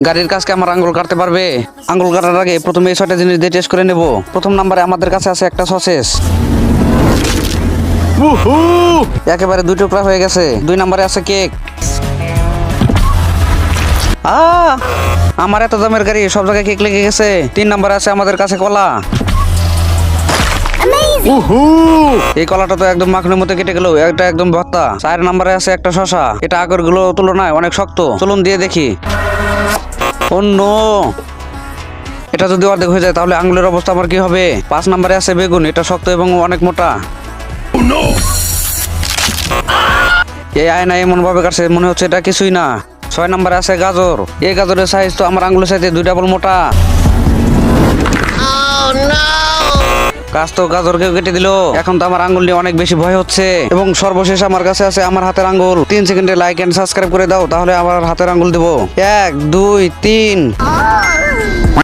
গাড়ির কাজকে আমার আঙ্গুল কাটতে পারবে? আঙ্গুল কাটার আগে প্রথমে এই 6টা জিনিস দিয়ে টেস্ট করে নেব। প্রথম নাম্বারে আমাদের কাছে আছে একটা সসেস, একেবারে 2 টুকরা হয়ে গেছে। 2 নাম্বারে আছে কেক। আমার এত দামের গাড়ি, সব জায়গায় কেক লেগে গেছে। 3 নাম্বারে আছে আমাদের কাছে কলা। এই কলাটা তো একদম মাখনের মতো কেটে গেল, একটা একদম ভর্তা। 4 নাম্বারে আছে একটা শশা, এটা আগের গুলো তুলনায় অনেক শক্ত। চলুন দিয়ে দেখি। অন্য এটা যদি অর্ধেক হয়ে যায় তাহলে আঙ্গুলের অবস্থা আমার কি হবে? 5 নাম্বারে আছে বেগুন, এটা শক্ত এবং অনেক মোটা। এই আয়না এমন ভাবে কাটছে মনে হচ্ছে এটা কিছুই না। 6 নাম্বারে আছে গাজর, এই গাজরের সাইজ তো আমার আঙ্গুলের সাথে 2 ডাবল মোটা। কাজ তো গাজরকে কেটে দিল, এখন তো আমার আঙ্গুল নিয়ে অনেক বেশি ভয় হচ্ছে। এবং সর্বশেষ আমার কাছে আছে আমার হাতের আঙ্গুল। 3 সেকেন্ডে লাইক এন্ড সাবস্ক্রাইব করে দাও, তাহলে আমার হাতের আঙ্গুল দেবো। 1 2 3।